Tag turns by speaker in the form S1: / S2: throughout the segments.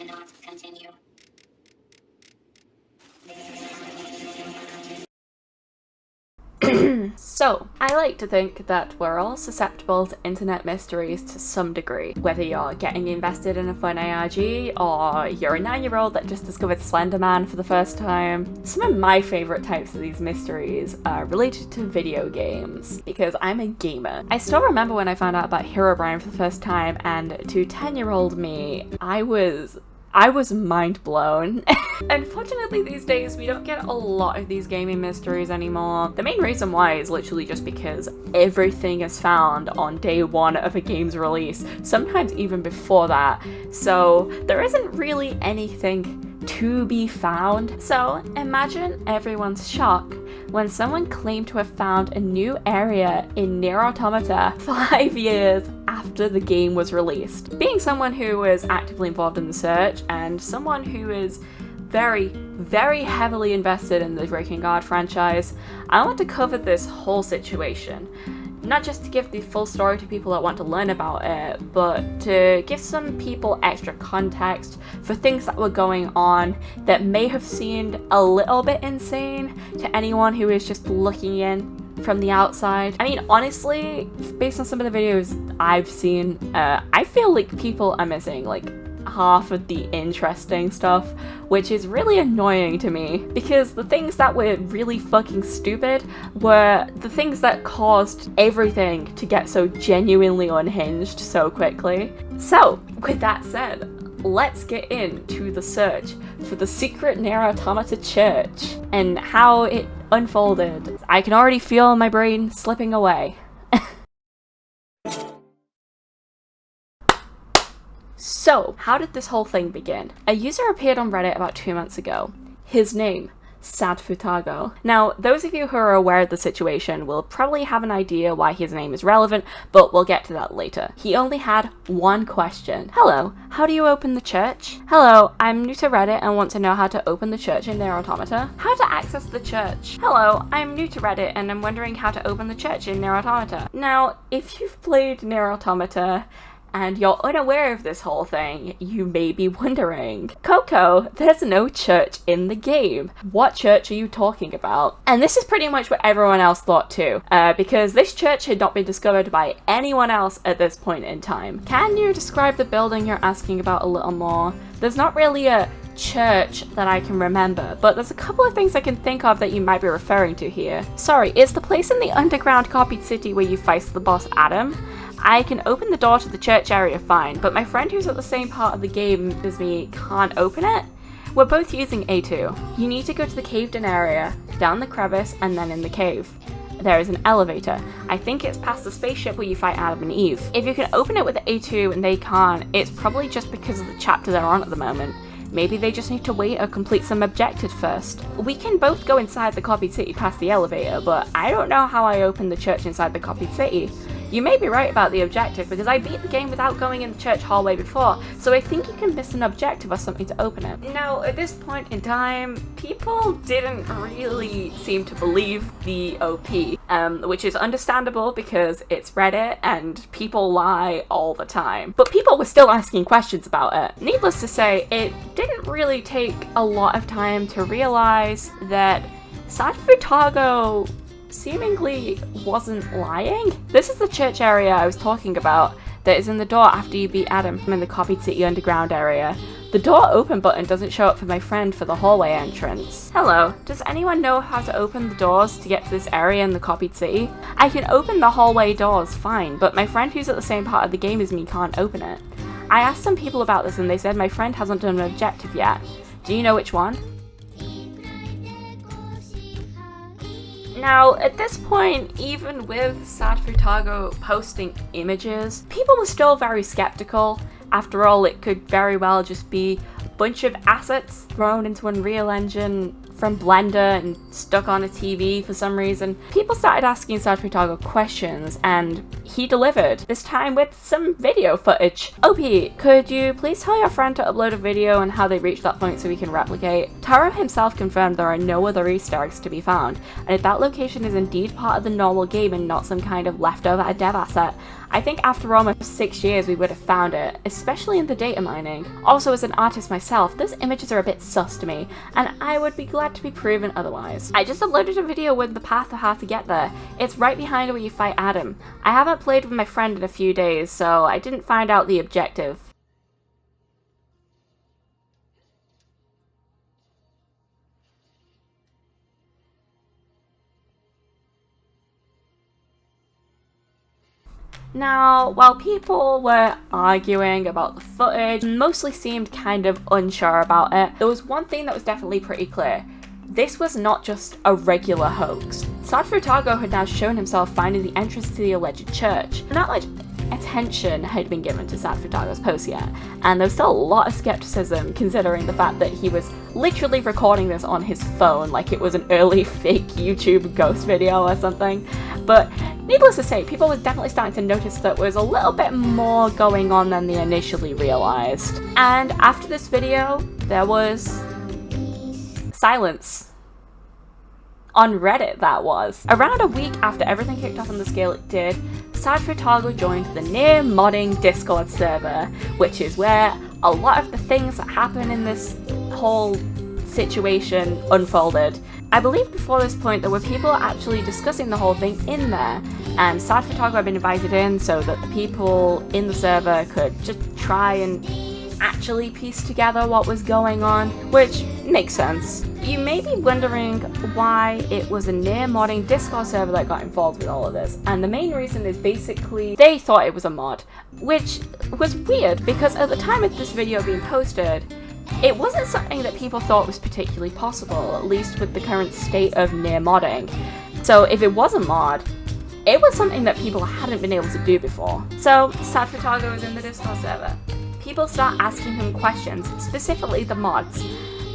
S1: cannot continue.
S2: So, I like to think that we're all susceptible to internet mysteries to some degree. Whether you're getting invested in a fun ARG, or you're a 9-year-old that just discovered Slender Man for the first time. Some of my favourite types of these mysteries are related to video games, because I'm a gamer. I still remember when I found out about Herobrine for the first time, and to 10-year-old me, I was mind blown. Unfortunately, these days we don't get a lot of these gaming mysteries anymore. The main reason why is literally just because everything is found on day one of a game's release, sometimes even before that. So there isn't really anything to be found. So imagine everyone's shock when someone claimed to have found a new area in NieR Automata 5 years after the game was released. Being someone who was actively involved in the search and someone who is very, very heavily invested in the Drakengard franchise, I want to cover this whole situation. Not just to give the full story to people that want to learn about it, but to give some people extra context for things that were going on that may have seemed a little bit insane to anyone who is just looking in from the outside. I mean, honestly, based on some of the videos I've seen, I feel like people are missing like half of the interesting stuff, which is really annoying to me, because the things that were really fucking stupid were the things that caused everything to get so genuinely unhinged so quickly. So, with that said, let's get into the search for the secret NieR Automata church and how it unfolded. I can already feel my brain slipping away. So, how did this whole thing begin? A user appeared on Reddit about 2 months ago. His name, sadfutago. Now, those of you who are aware of the situation will probably have an idea why his name is relevant, but we'll get to that later. He only had one question. Hello, how do you open the church? Hello, I'm new to Reddit and want to know how to open the church in NieR Automata. How to access the church? Hello, I'm new to Reddit and I'm wondering how to open the church in NieR Automata. Now, if you've played NieR Automata and you're unaware of this whole thing, you may be wondering, Coco, there's no church in the game. What church are you talking about? And this is pretty much what everyone else thought too, because this church had not been discovered by anyone else at this point in time. Can you describe the building you're asking about a little more? There's not really a church that I can remember, but there's a couple of things I can think of that you might be referring to here. Sorry, it's the place in the underground copied city where you face the boss Adam. I can open the door to the church area fine, but my friend who's at the same part of the game as me can't open it. We're both using A2. You need to go to the caved-in area, down the crevice, and then in the cave. There is an elevator. I think it's past the spaceship where you fight Adam and Eve. If you can open it with the A2 and they can't, it's probably just because of the chapter they're on at the moment. Maybe they just need to wait or complete some objectives first. We can both go inside the copied city past the elevator, but I don't know how I opened the church inside the copied city. You may be right about the objective, because I beat the game without going in the church hallway before, so I think you can miss an objective or something to open it. Now, at this point in time, people didn't really seem to believe the OP, which is understandable because it's Reddit and people lie all the time. But people were still asking questions about it. Needless to say, it didn't really take a lot of time to realize that sadfutago seemingly wasn't lying. This is the church area I was talking about that is in the door after you beat Adam in the copied city underground area. The door open button doesn't show up for my friend for the hallway entrance. Hello, does anyone know how to open the doors to get to this area in the copied city? I can open the hallway doors fine, but my friend who's at the same part of the game as me can't open it. I asked some people about this and they said my friend hasn't done an objective yet. Do you know which one? Now, at this point, even with sadfutago posting images, people were still very skeptical. After all, it could very well just be a bunch of assets thrown into Unreal Engine from Blender and stuck on a TV for some reason. People started asking sadfutago questions, and he delivered, this time with some video footage. OP, could you please tell your friend to upload a video on how they reached that point so we can replicate? Taro himself confirmed there are no other Easter eggs to be found, and if that location is indeed part of the normal game and not some kind of leftover dev asset, I think after almost 6 years we would have found it, especially in the data mining. Also, as an artist myself, those images are a bit sus to me, and I would be glad to be proven otherwise. I just uploaded a video with the path of how to get there. It's right behind where you fight Adam. I haven't played with my friend in a few days, so I didn't find out the objective. Now, while people were arguing about the footage, mostly seemed kind of unsure about it, there was one thing that was definitely pretty clear. This was not just a regular hoax. Sadfutago had now shown himself finding the entrance to the alleged church. Not much attention had been given to Sadfutago's post yet, and there was still a lot of skepticism considering the fact that he was literally recording this on his phone like it was an early fake YouTube ghost video or something. But needless to say, people were definitely starting to notice that there was a little bit more going on than they initially realized. And after this video, there was silence. On Reddit, that was. Around a week after everything kicked off on the scale it did, Sadfutago joined the NieR modding Discord server, which is where a lot of the things that happen in this whole situation unfolded. I believe before this point there were people actually discussing the whole thing in there, and Sadfutago had been invited in so that the people in the server could just try and actually piece together what was going on, which makes sense. You may be wondering why it was a NieR modding Discord server that got involved with all of this, and the main reason is basically they thought it was a mod, which was weird because at the time of this video being posted, it wasn't something that people thought was particularly possible, at least with the current state of NieR modding. So if it was a mod, it was something that people hadn't been able to do before. So Sadfutago is in the Discord server. People start asking him questions, specifically the mods,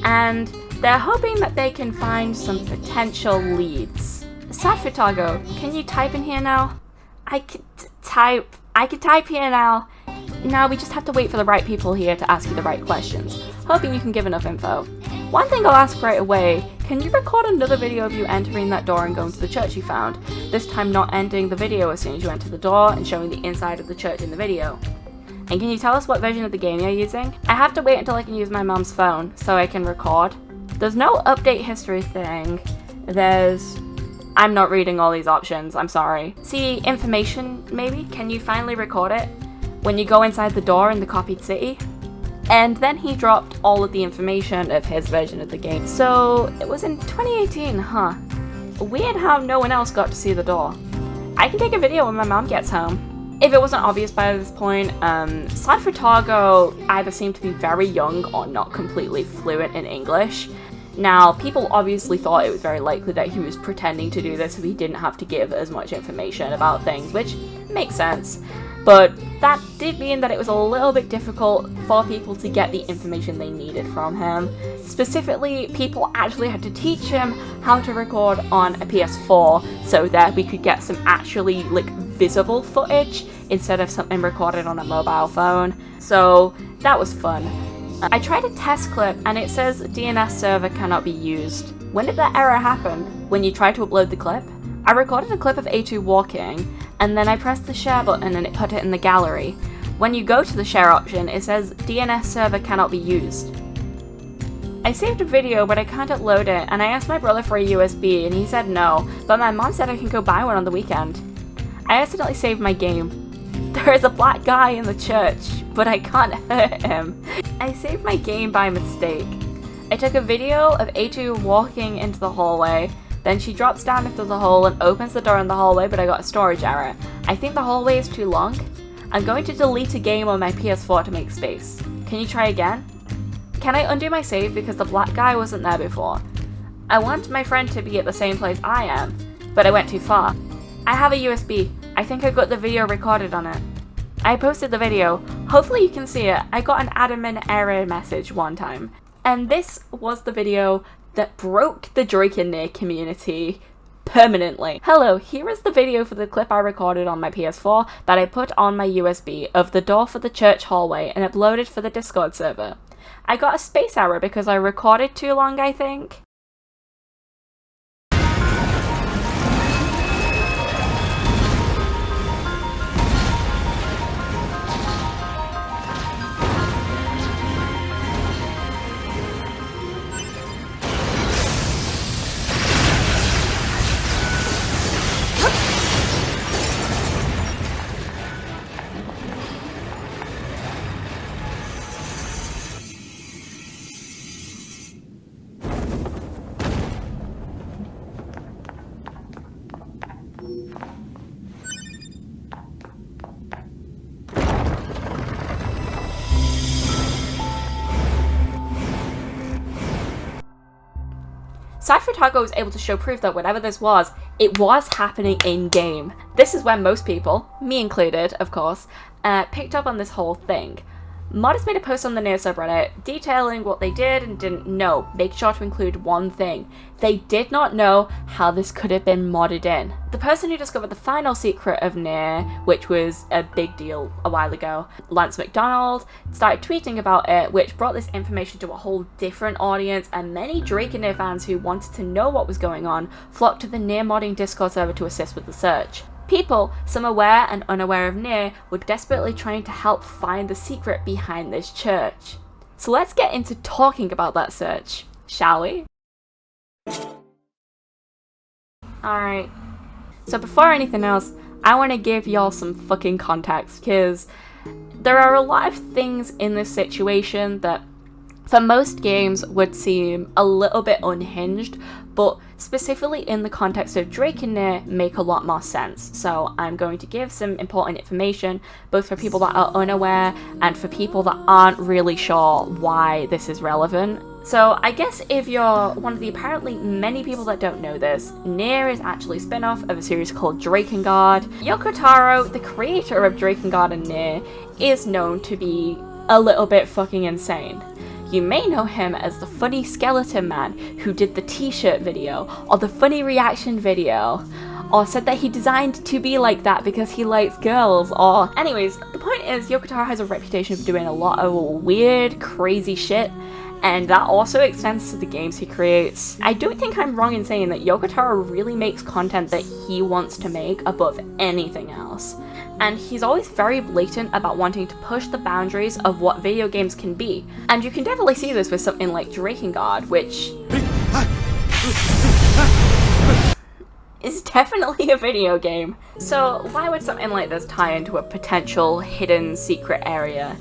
S2: and they're hoping that they can find some potential leads. Sadfutago, can you type in here now? I can type here now. Now we just have to wait for the right people here to ask you the right questions, hoping you can give enough info. One thing I'll ask right away, can you record another video of you entering that door and going to the church you found? This time not ending the video as soon as you enter the door and showing the inside of the church in the video. And can you tell us what version of the game you're using? I have to wait until I can use my mom's phone so I can record. There's no update history thing. I'm not reading all these options, I'm sorry. See, information maybe? Can you finally record it? When you go inside the door in the copied city? And then he dropped all of the information of his version of the game. So it was in 2018, huh? Weird how no one else got to see the door. I can take a video when my mom gets home. If it wasn't obvious by this point, Sadfutago either seemed to be very young or not completely fluent in English. Now, people obviously thought it was very likely that he was pretending to do this so he didn't have to give as much information about things, which makes sense. But that did mean that it was a little bit difficult for people to get the information they needed from him. Specifically, people actually had to teach him how to record on a PS4 so that we could get some actually visible footage instead of something recorded on a mobile phone. So that was fun. I tried a test clip and it says DNS server cannot be used. When did that error happen? When you tried to upload the clip? I recorded a clip of A2 walking, and then I pressed the share button and it put it in the gallery. When you go to the share option, it says DNS server cannot be used. I saved a video, but I can't upload it, and I asked my brother for a USB, and he said no, but my mom said I can go buy one on the weekend. I accidentally saved my game. There is a black guy in the church, but I can't hurt him. I saved my game by mistake. I took a video of A2 walking into the hallway, then she drops down into the hole and opens the door in the hallway, but I got a storage error. I think the hallway is too long. I'm going to delete a game on my PS4 to make space. Can you try again? Can I undo my save because the black guy wasn't there before? I want my friend to be at the same place I am, but I went too far. I have a USB. I think I got the video recorded on it. I posted the video. Hopefully you can see it. I got an Atonement error message one time. And this was the video that broke the Drakenier community permanently. Hello, here is the video for the clip I recorded on my PS4 that I put on my USB of the door for the church hallway and uploaded for the Discord server. I got a space error because I recorded too long, I think. sadfutago was able to show proof that whatever this was, it was happening in-game. This is when most people, me included, of course, picked up on this whole thing. Modders made a post on the NieR subreddit detailing what they did and didn't know, making sure to include one thing. They did not know how this could have been modded in. The person who discovered the final secret of NieR, which was a big deal a while ago, Lance McDonald, started tweeting about it, which brought this information to a whole different audience, and many Drakenier fans who wanted to know what was going on flocked to the NieR modding Discord server to assist with the search. People, some aware and unaware of NieR, were desperately trying to help find the secret behind this church. So let's get into talking about that search, shall we? Alright, so before anything else, I want to give y'all some fucking context, because there are a lot of things in this situation that for most games would seem a little bit unhinged, but specifically in the context of Drakenier make a lot more sense. So I'm going to give some important information, both for people that are unaware and for people that aren't really sure why this is relevant. So I guess if you're one of the apparently many people that don't know this, NieR is actually a spin-off of a series called Drakengard. Yoko Taro, the creator of Drakengard and NieR, is known to be a little bit fucking insane. You may know him as the funny skeleton man who did the t-shirt video, or the funny reaction video, or said that he designed to be like that because he likes girls, or... Anyways, the point is, Yoko Taro has a reputation for doing a lot of weird, crazy shit, and that also extends to the games he creates. I don't think I'm wrong in saying that Yoko Taro really makes content that he wants to make above anything else. And he's always very blatant about wanting to push the boundaries of what video games can be. And you can definitely see this with something like Drakengard, which is definitely a video game. So why would something like this tie into a potential hidden secret area?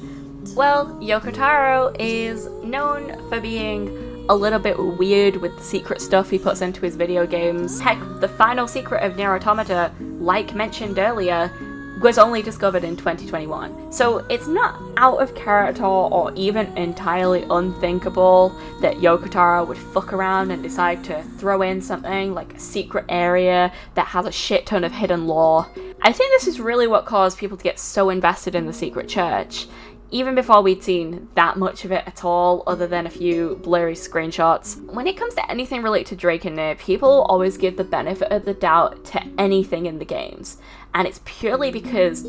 S2: Well, Yoko Taro is known for being a little bit weird with the secret stuff he puts into his video games. Heck, the final secret of NieR Automata, like mentioned earlier, was only discovered in 2021. So it's not out of character or even entirely unthinkable that Yoko Taro would fuck around and decide to throw in something like a secret area that has a shit ton of hidden lore. I think this is really what caused people to get so invested in the secret church, even before we'd seen that much of it at all, other than a few blurry screenshots. When it comes to anything related to Drakenier, people always give the benefit of the doubt to anything in the games, and it's purely because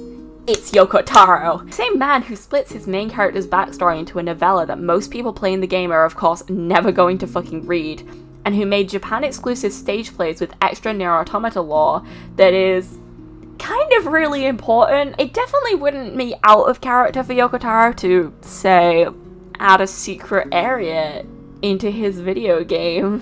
S2: it's Yoko Taro. The same man who splits his main character's backstory into a novella that most people playing the game are of course never going to fucking read, and who made Japan exclusive stage plays with extra NieR Automata lore that is kind of really important. It definitely wouldn't be out of character for Yoko Taro to, say, add a secret area into his video game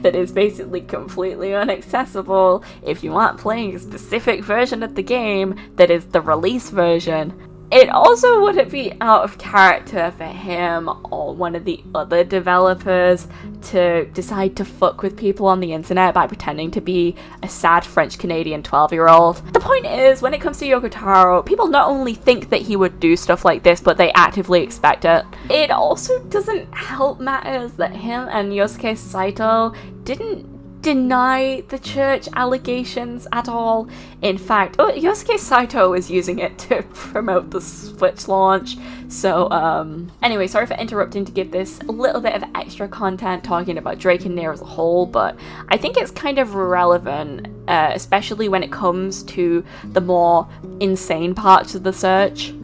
S2: that is basically completely inaccessible if you aren't playing a specific version of the game that is the release version. It also wouldn't be out of character for him or one of the other developers to decide to fuck with people on the internet by pretending to be a sad French-Canadian 12-year-old. The point is, when it comes to Yoko Taro, people not only think that he would do stuff like this, but they actively expect it. It also doesn't help matters that him and Yosuke Saito didn't deny the church allegations at all. In fact, Yosuke Saito is using it to promote the Switch launch. So, anyway, sorry for interrupting to give this a little bit of extra content talking about Drakenier as a whole, but I think it's kind of relevant, especially when it comes to the more insane parts of the search.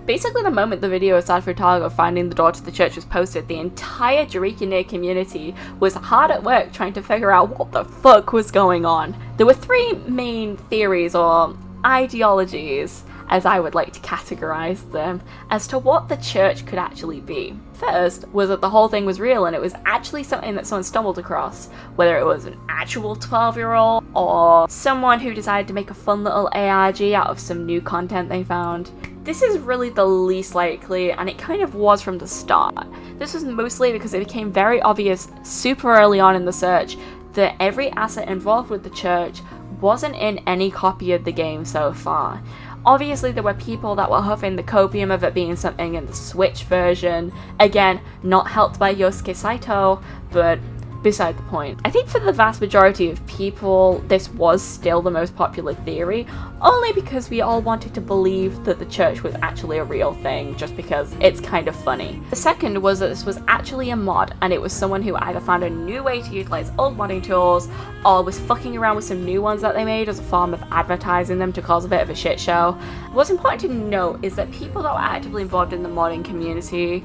S2: Basically, the moment the video of sadfutago finding the door to the church was posted, the entire Drakenier community was hard at work trying to figure out what the fuck was going on. There were three main theories, or ideologies, as I would like to categorize them, as to what the church could actually be. First was that the whole thing was real and it was actually something that someone stumbled across, whether it was an actual 12-year-old or someone who decided to make a fun little ARG out of some new content they found. This is really the least likely, and it kind of was from the start. This was mostly because it became very obvious super early on in the search that every asset involved with the church wasn't in any copy of the game so far. Obviously, there were people that were huffing the copium of it being something in the Switch version. Again, not helped by Yosuke Saito, but beside the point. I think for the vast majority of people, this was still the most popular theory, only because we all wanted to believe that the church was actually a real thing, just because it's kind of funny. The second was that this was actually a mod, and it was someone who either found a new way to utilize old modding tools, or was fucking around with some new ones that they made as a form of advertising them to cause a bit of a shit show. What's important to note is that people that were actively involved in the modding community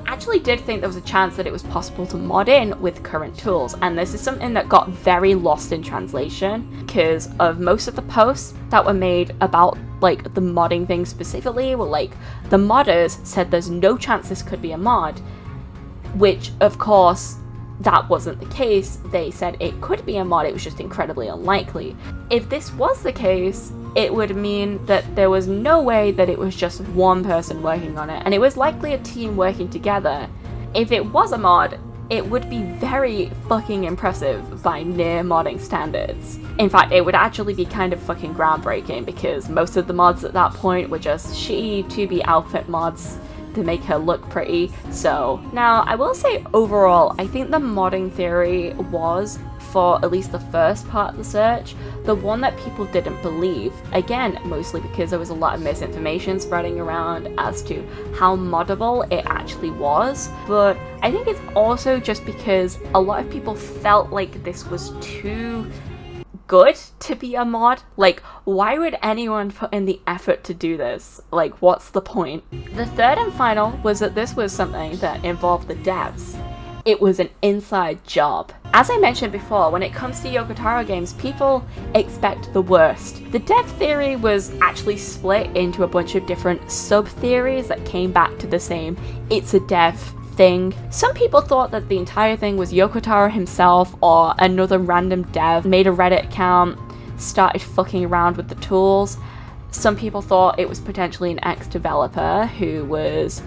S2: actually did think there was a chance that it was possible to mod in with current tools, and this is something that got very lost in translation because of most of the posts that were made about like the modding thing specifically were like the modders said there's no chance this could be a mod, which of course that wasn't the case. They said it could be a mod, it was just incredibly unlikely. If this was the case, it would mean that there was no way that it was just one person working on it, and it was likely a team working together. If it was a mod, it would be very fucking impressive by NieR modding standards. In fact, it would actually be kind of fucking groundbreaking, because most of the mods at that point were just shitty 2B outfit mods to make her look pretty. So now I will say overall, I think the modding theory was, for at least the first part of the search, the one that people didn't believe. Again, mostly because there was a lot of misinformation spreading around as to how moddable it actually was. But I think it's also just because a lot of people felt like this was too good to be a mod. Like, why would anyone put in the effort to do this? Like, what's the point? The third and final was that this was something that involved the devs. It was an inside job. As I mentioned before, when it comes to Yoko Taro games, people expect the worst. The dev theory was actually split into a bunch of different sub-theories that came back to the same it's a dev thing. Some people thought that the entire thing was Yoko Taro himself or another random dev made a Reddit account, started fucking around with the tools. Some people thought it was potentially an ex-developer who was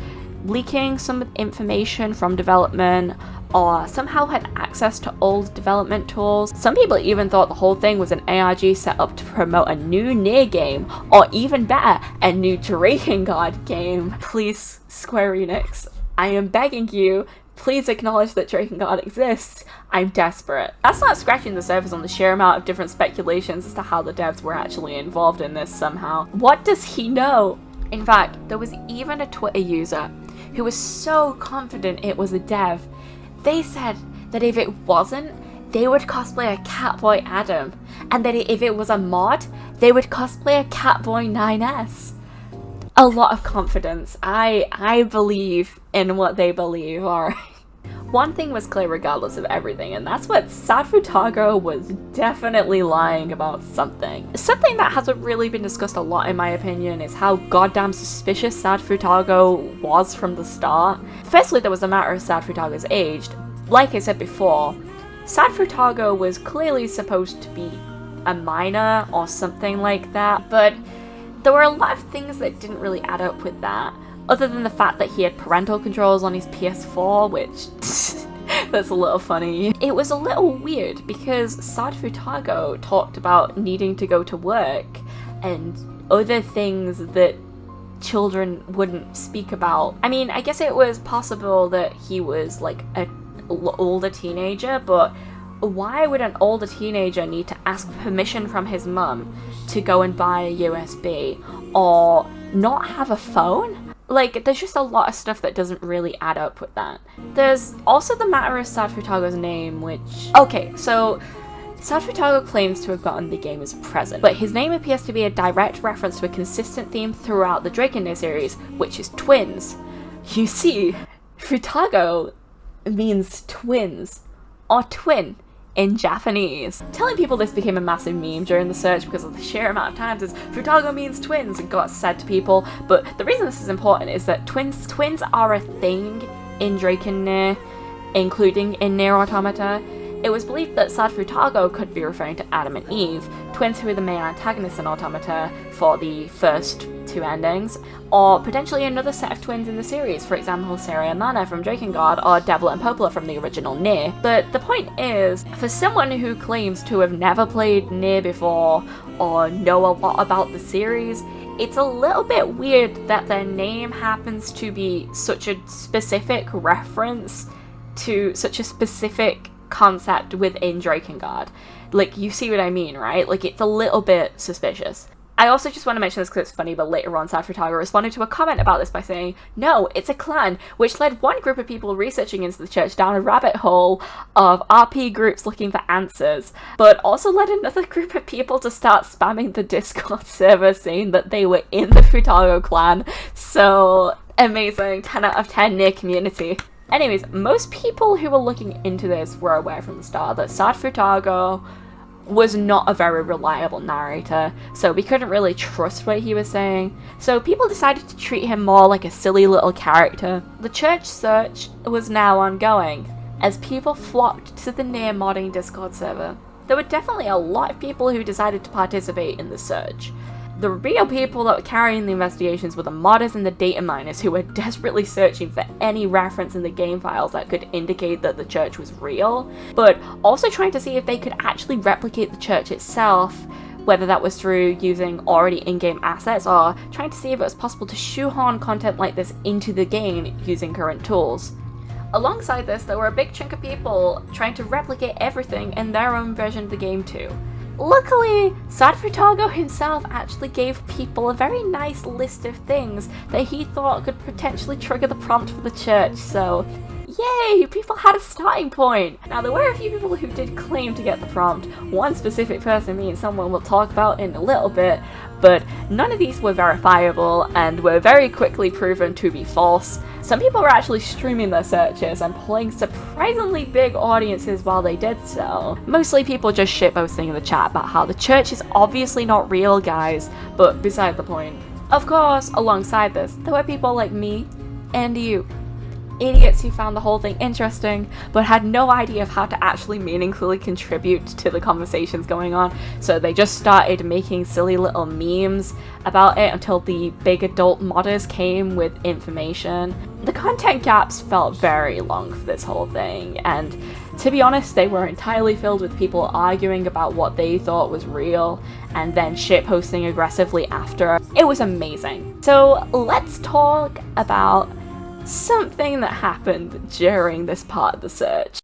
S2: leaking some information from development or somehow had access to old development tools. Some people even thought the whole thing was an ARG set up to promote a new NieR game, or even better, a new Drakengard game. Please, Square Enix, I am begging you, please acknowledge that Drakengard exists. I'm desperate. That's not scratching the surface on the sheer amount of different speculations as to how the devs were actually involved in this somehow. What does he know? In fact, there was even a Twitter user who was so confident it was a dev, they said that if it wasn't, they would cosplay a Catboy Adam, and that if it was a mod, they would cosplay a Catboy 9S. A lot of confidence. I believe in what they believe, alright. One thing was clear regardless of everything, and that's what sadfutago was definitely lying about something. Something that hasn't really been discussed a lot in my opinion is how goddamn suspicious sadfutago was from the start. Firstly, there was the matter of sadfutago's age. Like I said before, sadfutago was clearly supposed to be a minor or something like that, but there were a lot of things that didn't really add up with that. Other than the fact that he had parental controls on his PS4, which that's a little funny. It was a little weird because sadfutago talked about needing to go to work and other things that children wouldn't speak about. I mean, I guess it was possible that he was like an older teenager, but why would an older teenager need to ask permission from his mum to go and buy a USB or not have a phone? Like, there's just a lot of stuff that doesn't really add up with that. There's also the matter of sadfutago's name, which... Okay, so sadfutago claims to have gotten the game as a present, but his name appears to be a direct reference to a consistent theme throughout the Drakenier series, which is twins. You see, futago means twins, or twin in Japanese. Telling people this became a massive meme during the search because of the sheer amount of times as futago means twins and got said to people, but the reason this is important is that twins are a thing in Drakenier, including in NieR Automata. It was believed that sadfutago could be referring to Adam and Eve, twins who are the main antagonists in Automata for the first two endings, or potentially another set of twins in the series, for example Sari and Lana from Drakengard, or Devola and Popola from the original NieR. But the point is, for someone who claims to have never played NieR before, or know a lot about the series, it's a little bit weird that their name happens to be such a specific reference to such a specific concept within Drakengard. Like, you see what I mean, right? Like, it's a little bit suspicious. I also just want to mention this because it's funny, but later on sadfutago responded to a comment about this by saying, no, it's a clan, which led one group of people researching into the church down a rabbit hole of RP groups looking for answers, but also led another group of people to start spamming the Discord server saying that they were in the Futago clan. So, amazing, 10 out of 10 NieR community. Anyways, most people who were looking into this were aware from the start that sadfutago was not a very reliable narrator, so we couldn't really trust what he was saying. So people decided to treat him more like a silly little character. The church search was now ongoing, as people flocked to the NieR modding Discord server. There were definitely a lot of people who decided to participate in the search. The real people that were carrying the investigations were the modders and the data miners who were desperately searching for any reference in the game files that could indicate that the church was real, but also trying to see if they could actually replicate the church itself, whether that was through using already in-game assets or trying to see if it was possible to shoehorn content like this into the game using current tools. Alongside this, there were a big chunk of people trying to replicate everything in their own version of the game too. Luckily, sadfutago himself actually gave people a very nice list of things that he thought could potentially trigger the prompt for the church, so yay, people had a starting point! Now, there were a few people who did claim to get the prompt. One specific person, me and someone we'll talk about in a little bit, but none of these were verifiable and were very quickly proven to be false. Some people were actually streaming their searches and pulling surprisingly big audiences while they did so. Mostly people just shitposting in the chat about how the church is obviously not real, guys, but beside the point. Of course, alongside this, there were people like me and you. Idiots who found the whole thing interesting, but had no idea of how to actually meaningfully contribute to the conversations going on, so they just started making silly little memes about it until the big adult modders came with information. The content gaps felt very long for this whole thing, and to be honest, they were entirely filled with people arguing about what they thought was real, and then shitposting aggressively after. It was amazing. So let's talk about something that happened during this part of the search.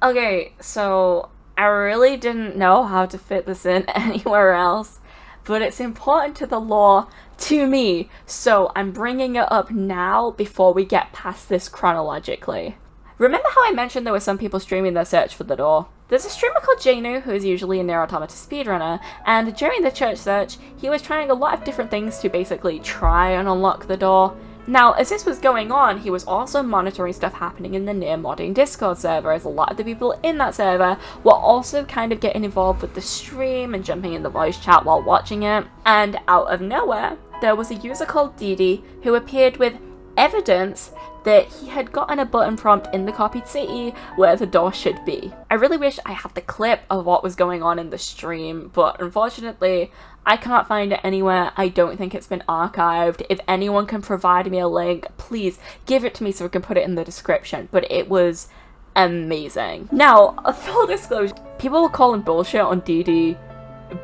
S2: Okay, so I really didn't know how to fit this in anywhere else, but it's important to the lore to me, so I'm bringing it up now before we get past this chronologically. Remember how I mentioned there were some people streaming their search for the door? There's a streamer called JNu who is usually a NieR Automata speedrunner, and during the church search, he was trying a lot of different things to basically try and unlock the door. Now, as this was going on, he was also monitoring stuff happening in the NieR modding Discord server, as a lot of the people in that server were also kind of getting involved with the stream and jumping in the voice chat while watching it. And out of nowhere, there was a user called Didi who appeared with evidence that he had gotten a button prompt in the copied city where the door should be. I really wish I had the clip of what was going on in the stream, but unfortunately, I cannot find it anywhere. I don't think it's been archived. If anyone can provide me a link, please give it to me so we can put it in the description, but it was amazing. Now, a full disclosure, people were calling bullshit on Didi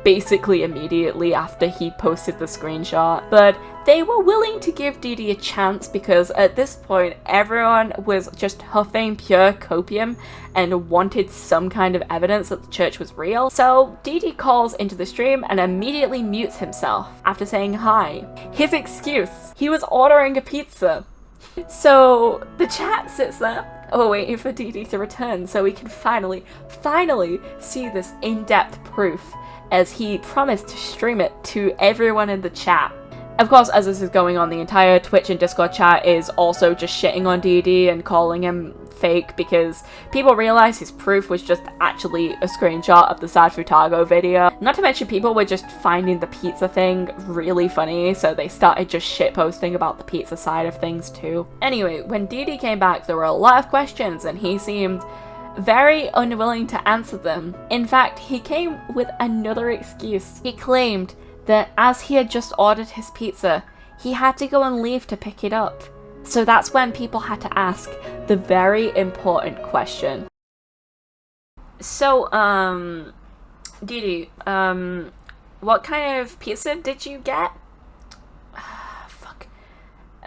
S2: basically immediately after he posted the screenshot, but they were willing to give Didi a chance because at this point everyone was just huffing pure copium and wanted some kind of evidence that the church was real. So Didi calls into the stream and immediately mutes himself after saying hi. His excuse: he was ordering a pizza. So the chat sits there waiting for Didi to return so we can finally see this in-depth proof, as he promised to stream it to everyone in the chat. Of course, as this is going on, the entire Twitch and Discord chat is also just shitting on Didi and calling him fake because people realize his proof was just actually a screenshot of the sadfutago video. Not to mention people were just finding the pizza thing really funny, so they started just shitposting about the pizza side of things too. Anyway, when Didi came back, there were a lot of questions and he seemed very unwilling to answer them. In fact, he came with another excuse. He claimed that as he had just ordered his pizza, he had to go and leave to pick it up. So that's when people had to ask the very important question. So, Didi, What kind of pizza did you get? Fuck.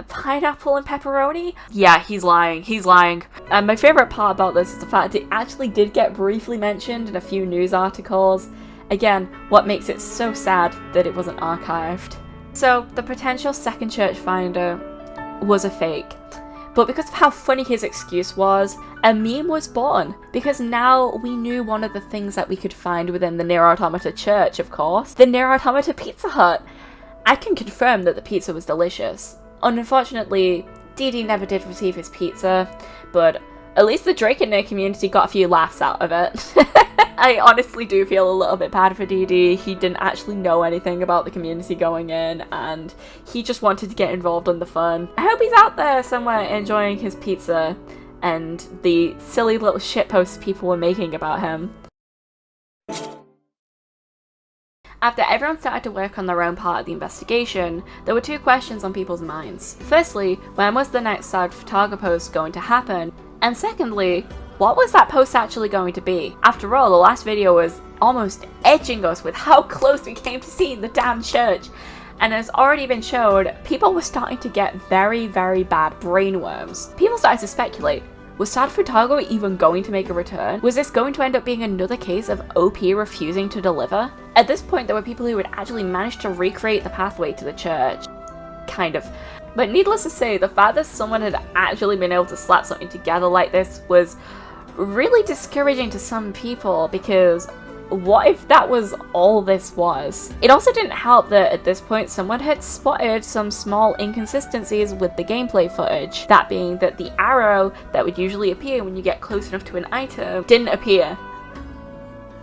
S2: Pineapple and pepperoni? Yeah, he's lying. He's lying. And my favorite part about this is the fact it actually did get briefly mentioned in a few news articles. Again, what makes it so sad that it wasn't archived. So, the potential second church finder was a fake. But because of how funny his excuse was, a meme was born. Because now we knew one of the things that we could find within the NieR Automata church, of course. The NieR Automata Pizza Hut. I can confirm that the pizza was delicious. Unfortunately, DD never did receive his pizza, but at least the Drakenier community got a few laughs out of it. I honestly do feel a little bit bad for DD. He didn't actually know anything about the community going in, and he just wanted to get involved in the fun. I hope he's out there somewhere enjoying his pizza and the silly little shitposts people were making about him. After everyone started to work on their own part of the investigation, there were two questions on people's minds. Firstly, when was the next sadfutago post going to happen? And secondly, what was that post actually going to be? After all, the last video was almost edging us with how close we came to seeing the damn church. And as already been showed, people were starting to get very, very bad brainworms. People started to speculate. Was sadfutago even going to make a return? Was this going to end up being another case of OP refusing to deliver? At this point, there were people who had actually managed to recreate the pathway to the church. Kind of. But needless to say, the fact that someone had actually been able to slap something together like this was really discouraging to some people, because what if that was all this was? It also didn't help that at this point someone had spotted some small inconsistencies with the gameplay footage. That being that the arrow that would usually appear when you get close enough to an item didn't appear.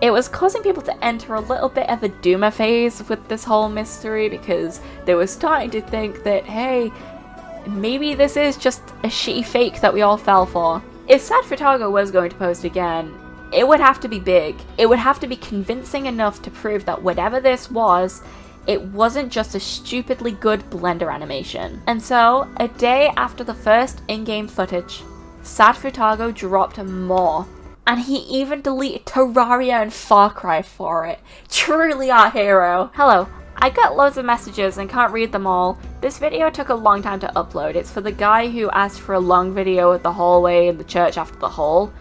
S2: It was causing people to enter a little bit of a doomer phase with this whole mystery, because they were starting to think that, hey, maybe this is just a shitty fake that we all fell for. If sadfutago was going to post again, it would have to be big. It would have to be convincing enough to prove that whatever this was, it wasn't just a stupidly good Blender animation. And so, a day after the first in-game footage, sadfutago dropped more. And he even deleted Terraria and Far Cry for it. Truly our hero. Hello. I got loads of messages and can't read them all. This video took a long time to upload. It's for the guy who asked for a long video of the hallway in the church after the hole.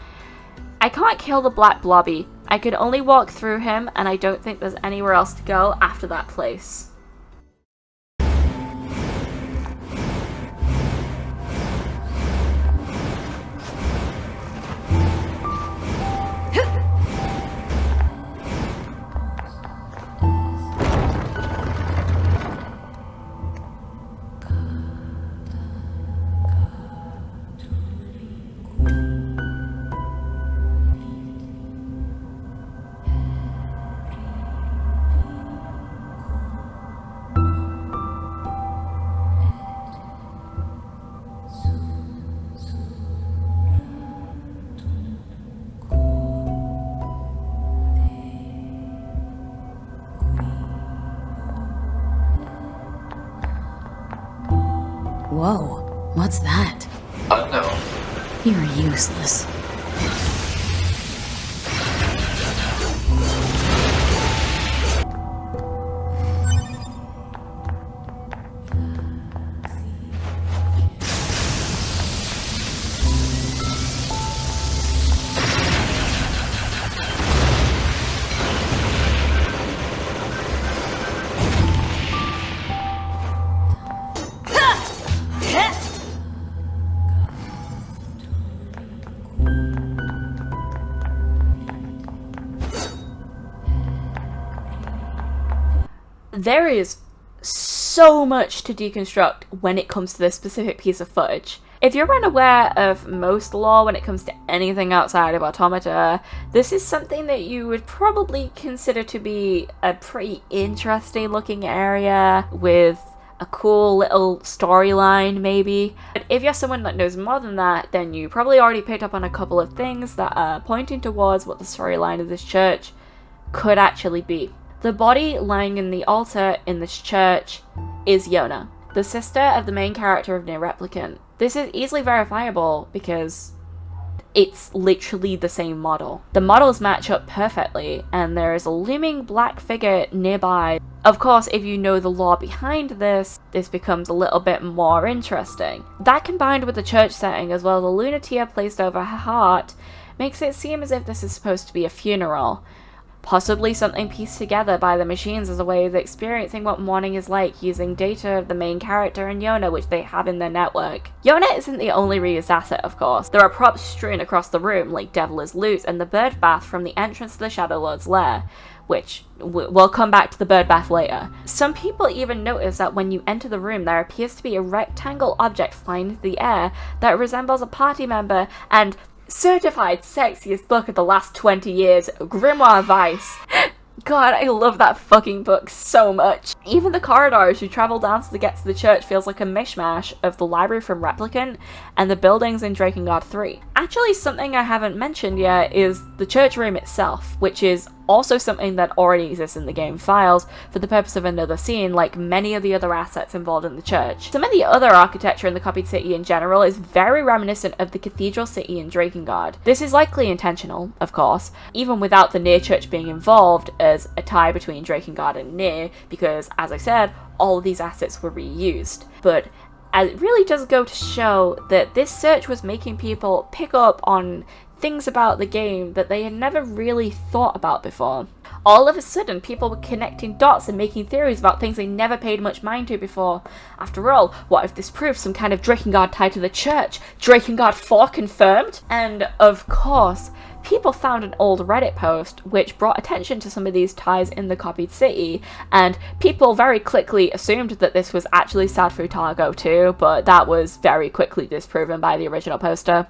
S2: I can't kill the black blobby. I could only walk through him, and I don't think there's anywhere else to go after that place.
S1: Whoa, what's that?
S3: Unknown.
S1: You're useless.
S2: There is so much to deconstruct when it comes to this specific piece of footage. If you're unaware of most lore when it comes to anything outside of Automata, this is something that you would probably consider to be a pretty interesting looking area with a cool little storyline maybe. But if you're someone that knows more than that, then you probably already picked up on a couple of things that are pointing towards what the storyline of this church could actually be. The body lying in the altar in this church is YoRHa, the sister of the main character of NieR Replicant. This is easily verifiable because it's literally the same model. The models match up perfectly, and there is a looming black figure nearby. Of course, if you know the lore behind this becomes a little bit more interesting. That combined with the church setting as well as a lunar tear placed over her heart makes it seem as if this is supposed to be a funeral. Possibly something pieced together by the machines as a way of experiencing what mourning is like using data of the main character and YoRHa which they have in their network. YoRHa isn't the only reused asset, of course. There are props strewn across the room like Devola's loot and the bird bath from the entrance to the Shadow Lord's lair, which we'll come back to the bird bath later. Some people even notice that when you enter the room there appears to be a rectangle object flying into the air that resembles a party member and certified sexiest book of the last 20 years, Grimoire Vice. God, I love that fucking book so much. Even the corridors you travel down to get to the church feels like a mishmash of the library from Replicant and the buildings in Drakengard 3. Actually, something I haven't mentioned yet is the church room itself, which is also something that already exists in the game files for the purpose of another scene, like many of the other assets involved in the church. Some of the other architecture in the copied city in general is very reminiscent of the cathedral city in Drakengard. This is likely intentional, of course, even without the NieR church being involved as a tie between Drakengard and NieR, because, as I said, all of these assets were reused. But it really does go to show that this search was making people pick up on things about the game that they had never really thought about before. All of a sudden, people were connecting dots and making theories about things they never paid much mind to before. After all, what if this proves some kind of Drakengard tied to the church? Drakengard 4 confirmed? And of course, people found an old Reddit post which brought attention to some of these ties in the copied city, and people very quickly assumed that this was actually sadfutago too, but that was very quickly disproven by the original poster.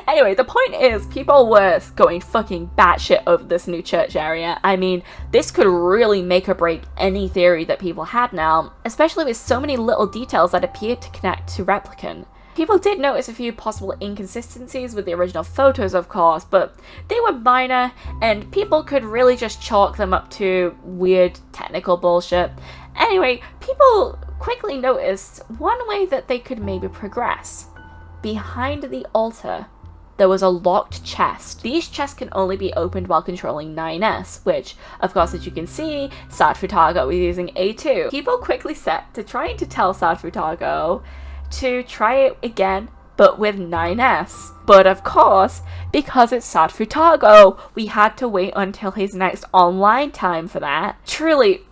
S2: Anyway, the point is, people were going fucking batshit over this new church area. I mean, this could really make or break any theory that people had now, especially with so many little details that appeared to connect to Replicant. People did notice a few possible inconsistencies with the original photos, of course, but they were minor, and people could really just chalk them up to weird technical bullshit. Anyway, people quickly noticed one way that they could maybe progress. Behind the altar, there was a locked chest. These chests can only be opened while controlling 9S, which, of course, as you can see, sadfutago is using A2. People quickly set to trying to tell sadfutago to try it again, but with 9S. But of course, because it's sadfutago, we had to wait until his next online time for that. Truly,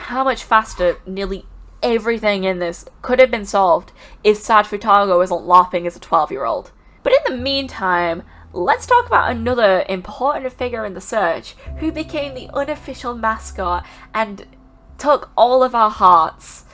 S2: how much faster nearly everything in this could have been solved if sadfutago isn't LARPing as a 12-year-old. But in the meantime, let's talk about another important figure in the search who became the unofficial mascot and took all of our hearts.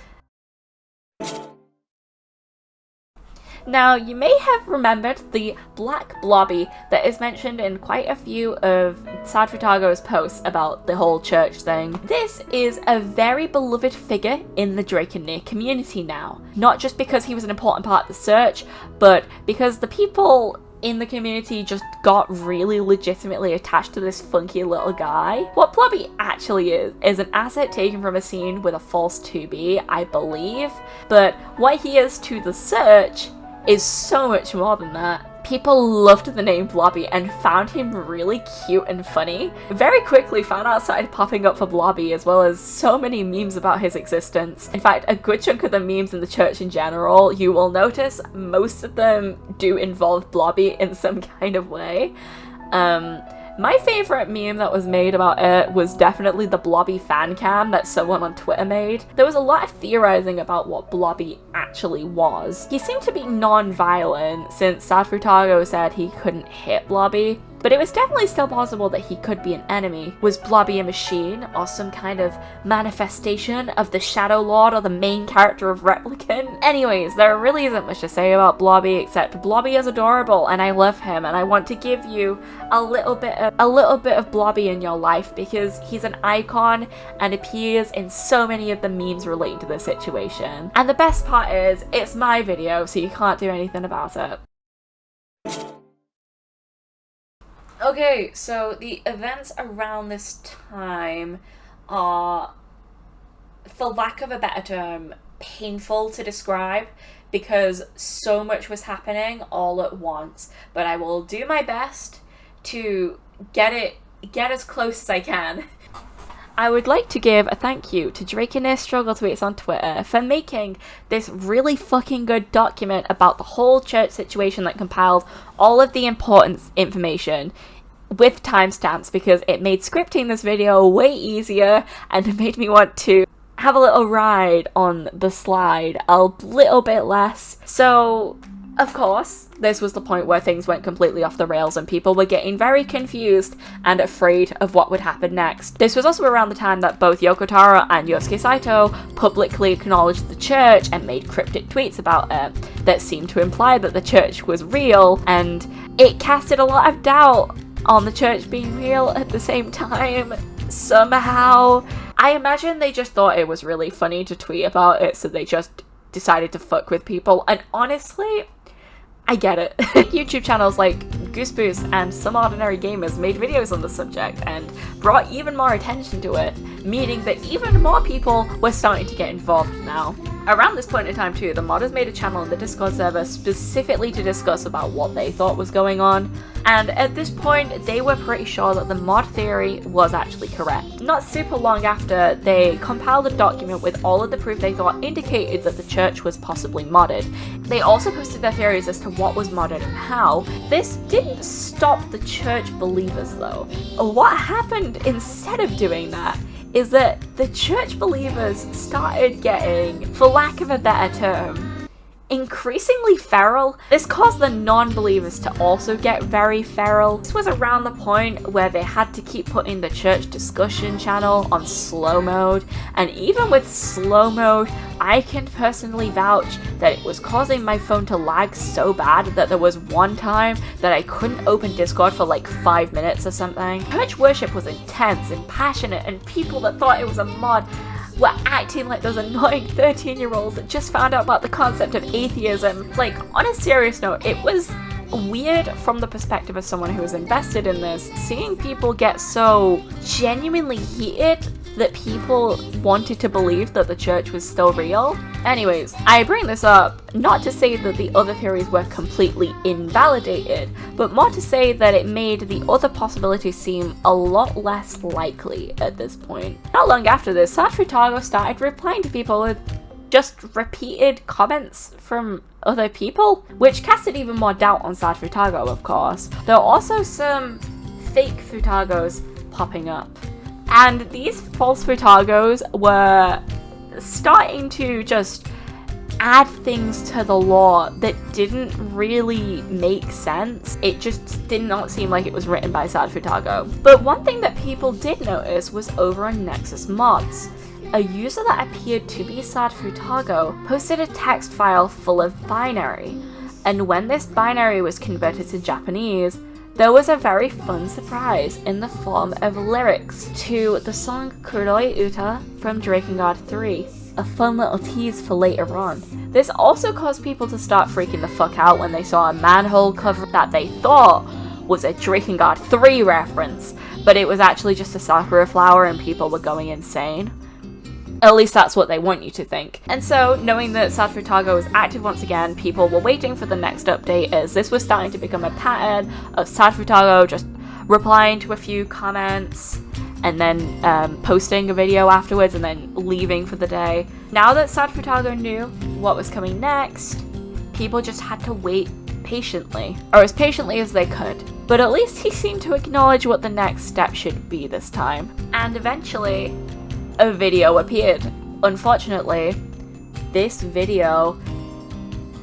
S2: Now, you may have remembered the black blobby that is mentioned in quite a few of sadfutago's posts about the whole church thing. This is a very beloved figure in the Drakenier community now. Not just because he was an important part of the search, but because the people in the community just got really legitimately attached to this funky little guy. What Blobby actually is an asset taken from a scene with a false 2B, I believe, but what he is to the search is so much more than that. People loved the name Blobby and found him really cute and funny. Very quickly fan art started popping up for Blobby, as well as so many memes about his existence. In fact, a good chunk of the memes in the church in general, you will notice most of them do involve Blobby in some kind of way. My favourite meme that was made about it was definitely the Blobby fan cam that someone on Twitter made. There was a lot of theorising about what Blobby actually was. He seemed to be non-violent, since sadfutago said he couldn't hit Blobby, but it was definitely still possible that he could be an enemy. Was Blobby a machine, or some kind of manifestation of the Shadow Lord or the main character of Replicant? Anyways, there really isn't much to say about Blobby, except Blobby is adorable and I love him, and I want to give you a little bit of Blobby in your life because he's an icon and appears in so many of the memes relating to this situation. And the best part is, it's my video, so you can't do anything about it. Okay, so the events around this time are for lack of a better term, painful to describe because so much was happening all at once. But I will do my best to get as close as I can. I would like to give a thank you to Drakenier Struggle Tweets on Twitter for making this really fucking good document about the whole church situation that compiled all of the important information with timestamps, because it made scripting this video way easier and it made me want to have a little ride on the slide a little bit less. So, of course, this was the point where things went completely off the rails and people were getting very confused and afraid of what would happen next. This was also around the time that both Yoko Taro and Yosuke Saito publicly acknowledged the church and made cryptic tweets about it that seemed to imply that the church was real, and it casted a lot of doubt on the church being real at the same time. Somehow, I imagine they just thought it was really funny to tweet about it, so they just decided to fuck with people, and honestly, I get it. YouTube channels like Gooseboost and Some Ordinary Gamers made videos on the subject and brought even more attention to it, meaning that even more people were starting to get involved now. Around this point in time too, the modders made a channel in the Discord server specifically to discuss about what they thought was going on, and at this point they were pretty sure that the mod theory was actually correct. Not super long after, they compiled a document with all of the proof they thought indicated that the church was possibly modded. They also posted their theories as to what was modded and how. This didn't stop the church believers though. What happened instead of doing that is that the church believers started getting, for lack of a better term, increasingly feral. This caused the non-believers to also get very feral. This was around the point where they had to keep putting the church discussion channel on slow mode, and even with slow mode, I can personally vouch that it was causing my phone to lag so bad that there was one time that I couldn't open Discord for like 5 minutes or something. Church worship was intense and passionate, and people that thought it was a mod were acting like those annoying 13-year-olds that just found out about the concept of atheism. Like, on a serious note, it was weird from the perspective of someone who was invested in this, seeing people get so genuinely heated that people wanted to believe that the church was still real. Anyways, I bring this up not to say that the other theories were completely invalidated, but more to say that it made the other possibilities seem a lot less likely at this point. Not long after this, sadfutago started replying to people with just repeated comments from other people, which casted even more doubt on sadfutago, of course. There are also some fake futagos popping up, and these false futagos were starting to just add things to the lore that didn't really make sense. It just did not seem like it was written by sadfutago. But one thing that people did notice was over on Nexus Mods. A user that appeared to be sadfutago posted a text file full of binary, and when this binary was converted to Japanese, there was a very fun surprise in the form of lyrics to the song Kuroi Uta from Drakengard 3, a fun little tease for later on. This also caused people to start freaking the fuck out when they saw a manhole cover that they thought was a Drakengard 3 reference, but it was actually just a sakura flower and people were going insane. At least that's what they want you to think. And so, knowing that sadfutago was active once again, people were waiting for the next update, as this was starting to become a pattern of sadfutago just replying to a few comments and then posting a video afterwards and then leaving for the day. Now that sadfutago knew what was coming next, people just had to wait patiently, or as patiently as they could. But at least he seemed to acknowledge what the next step should be this time. And eventually, a video appeared. Unfortunately, this video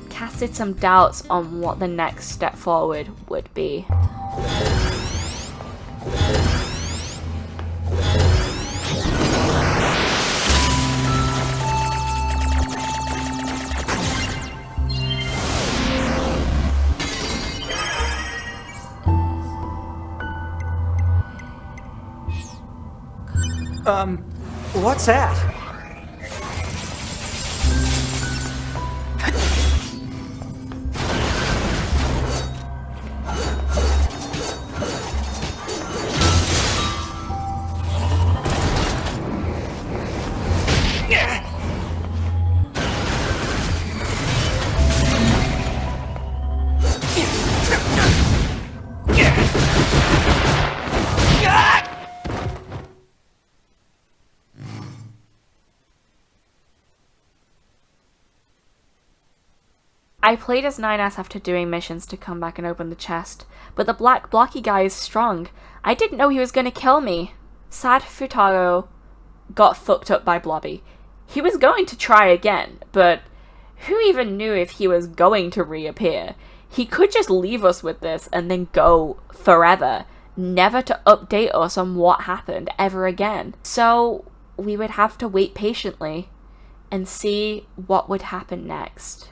S2: casted some doubts on what the next step forward would be.
S3: What's that?
S2: I played as 9S after doing missions to come back and open the chest, but the black blocky guy is strong. I didn't know he was gonna kill me. Sadfutago got fucked up by Blobby. He was going to try again, but who even knew if he was going to reappear? He could just leave us with this and then go forever, never to update us on what happened ever again. So we would have to wait patiently and see what would happen next.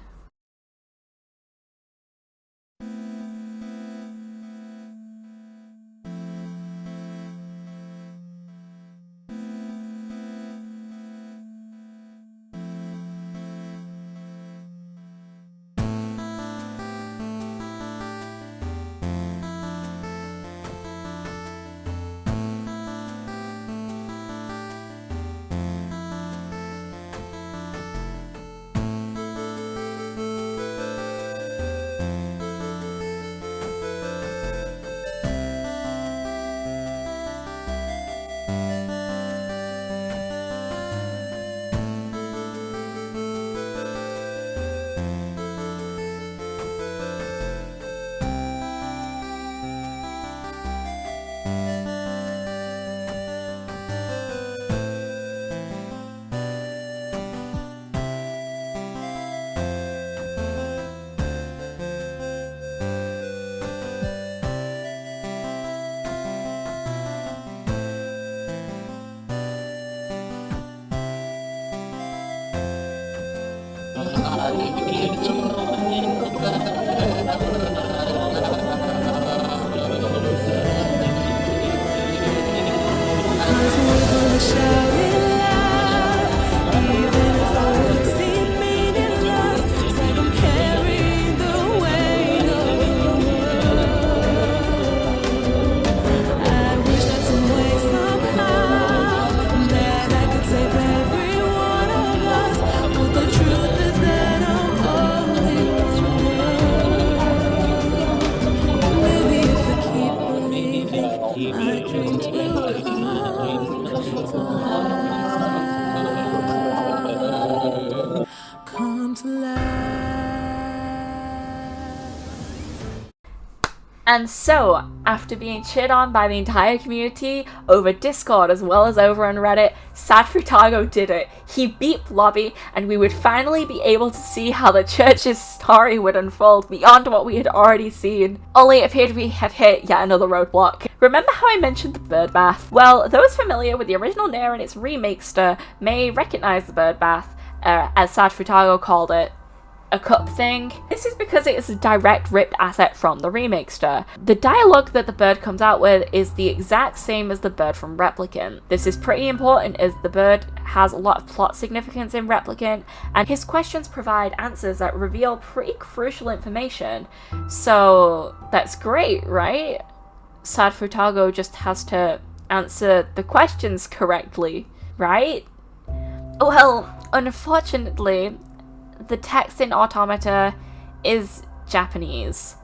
S2: And so, after being cheered on by the entire community over Discord as well as over on Reddit, Sadfutago did it. He beat Blobby, and we would finally be able to see how the church's story would unfold beyond what we had already seen. Only it appeared we had hit yet another roadblock. Remember how I mentioned the bird bath? Well, those familiar with the original NieR and its remakester may recognize the bird bath, as Sadfutago called it, a cup thing. This is because it is a direct ripped asset from the remakester. The dialogue that the bird comes out with is the exact same as the bird from Replicant. This is pretty important as the bird has a lot of plot significance in Replicant, and his questions provide answers that reveal pretty crucial information. So that's great, right? Sadfutago just has to answer the questions correctly, right? Well, unfortunately, the text in Automata is Japanese,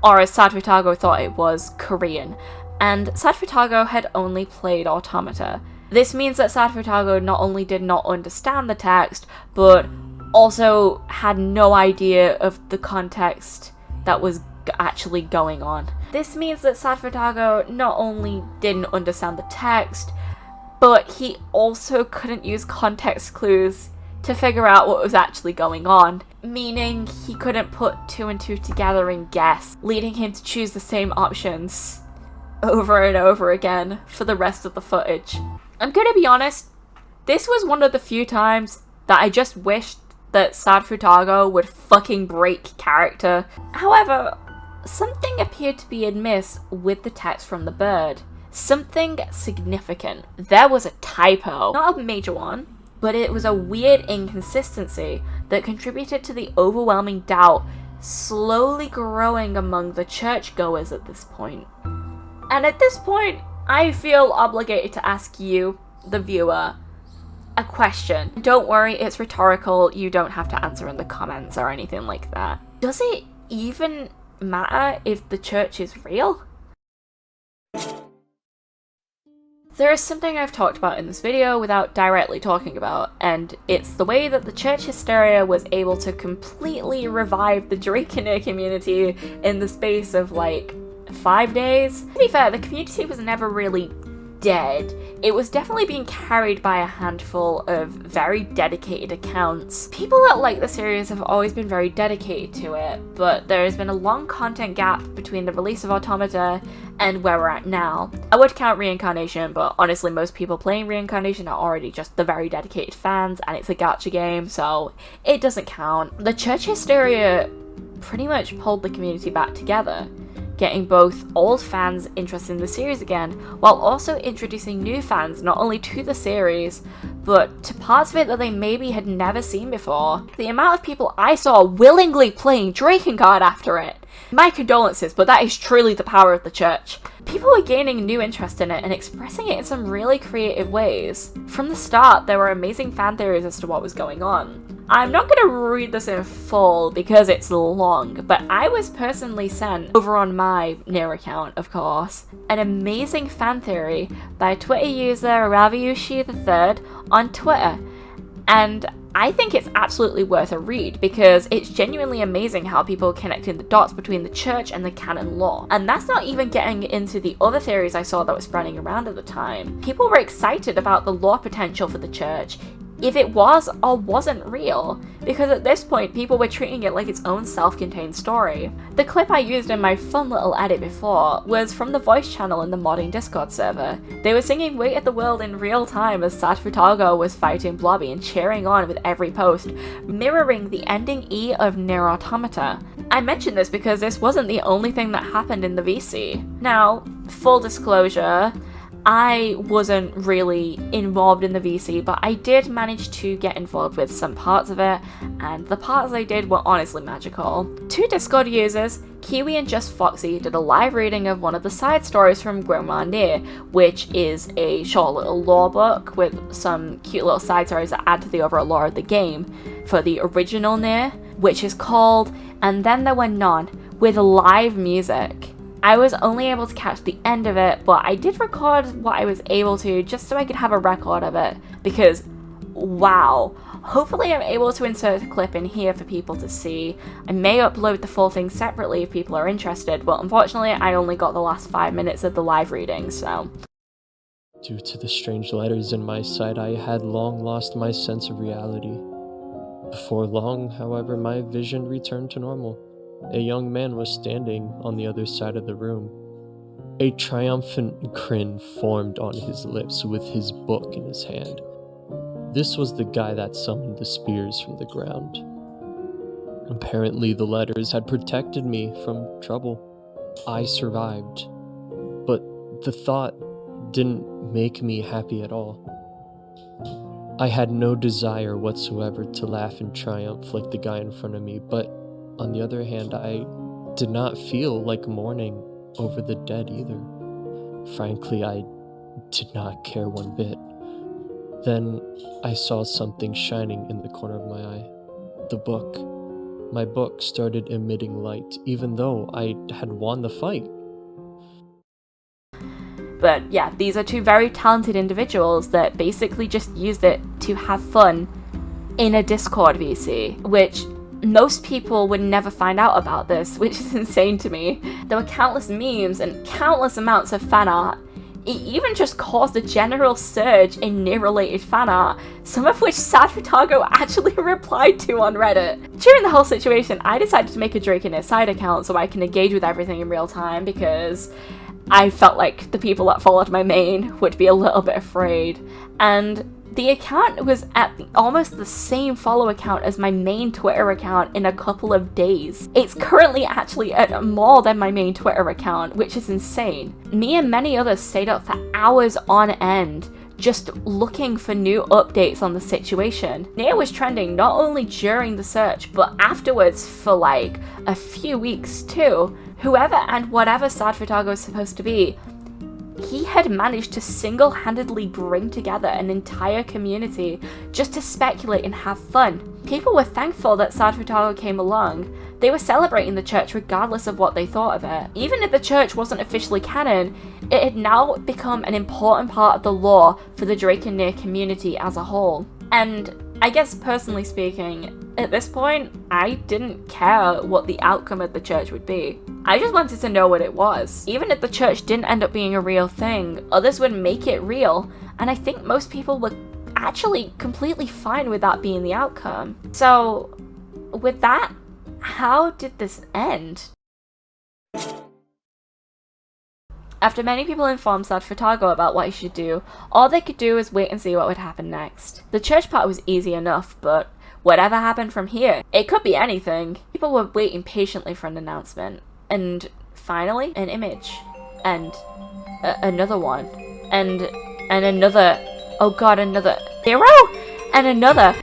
S2: or as Sadfutago thought it was, Korean, and Sadfutago had only played Automata. This means that Sadfutago not only did not understand the text, but also had no idea of the context that was actually going on. This means that Sadfutago not only didn't understand the text, but he also couldn't use context clues to figure out what was actually going on, meaning he couldn't put two and two together and guess, leading him to choose the same options over and over again for the rest of the footage. I'm gonna be honest, this was one of the few times that I just wished that Sadfutago would fucking break character. However, something appeared to be amiss with the text from the bird. Something significant. There was a typo, not a major one, but it was a weird inconsistency that contributed to the overwhelming doubt slowly growing among the churchgoers at this point. And at this point, I feel obligated to ask you, the viewer, a question. Don't worry, it's rhetorical, you don't have to answer in the comments or anything like that. Does it even matter if the church is real? There is something I've talked about in this video without directly talking about, and it's the way that the church hysteria was able to completely revive the Drakenier community in the space of like 5 days. To be fair, the community was never really dead. It was definitely being carried by a handful of very dedicated accounts. People that like the series have always been very dedicated to it, but there has been a long content gap between the release of Automata and where we're at now. I would count Reincarnation, but honestly most people playing Reincarnation are already just the very dedicated fans, and it's a gacha game, so it doesn't count. The church hysteria pretty much pulled the community back together, getting both old fans interested in the series again, while also introducing new fans not only to the series, but to parts of it that they maybe had never seen before. The amount of people I saw willingly playing Drakengard after it. My condolences, but that is truly the power of the church. People were gaining new interest in it and expressing it in some really creative ways. From the start, there were amazing fan theories as to what was going on. I'm not going to read this in full because it's long, but I was personally sent, over on my NieR account of course, an amazing fan theory by Twitter user Raviushi3 on Twitter, and I think it's absolutely worth a read because it's genuinely amazing how people are connecting the dots between the church and the canon lore. And that's not even getting into the other theories I saw that were spreading around at the time. People were excited about the lore potential for the church, if it was or wasn't real, because at this point people were treating it like its own self-contained story. The clip I used in my fun little edit before was from the voice channel in the modding Discord server. They were singing Weight of the World in real time as sadfutago was fighting Blobby and cheering on with every post, mirroring the ending E of NieR Automata. I mention this because this wasn't the only thing that happened in the VC. Now, full disclosure, I wasn't really involved in the VC, but I did manage to get involved with some parts of it, and the parts I did were honestly magical. Two Discord users, Kiwi and Just Foxy, did a live reading of one of the side stories from NieR, which is a short little lore book with some cute little side stories that add to the overall lore of the game for the original NieR, which is called And Then There Were None, with live music. I was only able to catch the end of it, but I did record what I was able to just so I could have a record of it, because wow. Hopefully I'm able to insert a clip in here for people to see. I may upload the full thing separately if people are interested, but unfortunately I only got the last 5 minutes of the live reading, so.
S4: Due to the strange letters in my sight, I had long lost my sense of reality. Before long, however, my vision returned to normal. A young man was standing on the other side of the room. A triumphant grin formed on his lips with his book in his hand. This was the guy that summoned the spears from the ground. Apparently the letters had protected me from trouble. I survived. But the thought didn't make me happy at all. I had no desire whatsoever to laugh in triumph like the guy in front of me, but on the other hand, I did not feel like mourning over the dead either. Frankly, I did not care one bit. Then I saw something shining in the corner of my eye. The book. My book started emitting light, even though I had won the fight.
S2: But yeah, these are two very talented individuals that basically just used it to have fun in a Discord VC, which most people would never find out about this, which is insane to me. There were countless memes and countless amounts of fan art. It even just caused a general surge in NieR-related fan art, some of which sadfutago actually replied to on Reddit. During the whole situation, I decided to make a Drakenier side account so I can engage with everything in real time, because I felt like the people that followed my main would be a little bit afraid. And the account was at almost the same follow account as my main Twitter account in a couple of days. It's currently actually at more than my main Twitter account, which is insane. Me and many others stayed up for hours on end, just looking for new updates on the situation. NieR was trending not only during the search, but afterwards for like a few weeks too. Whoever and whatever sadfutago is supposed to be, he had managed to single-handedly bring together an entire community just to speculate and have fun. People were thankful that sadfutago came along. They were celebrating the church regardless of what they thought of it. Even if the church wasn't officially canon, it had now become an important part of the lore for the Drakenier community as a whole. And I guess personally speaking, at this point, I didn't care what the outcome of the church would be. I just wanted to know what it was. Even if the church didn't end up being a real thing, others would make it real, and I think most people were actually completely fine with that being the outcome. So, with that, how did this end? After many people informed sadfutago about what he should do, all they could do was wait and see what would happen next. The church part was easy enough, but whatever happened from here? It could be anything. People were waiting patiently for an announcement. And finally, an image. And another one. And another. Oh god, another. 0! And another.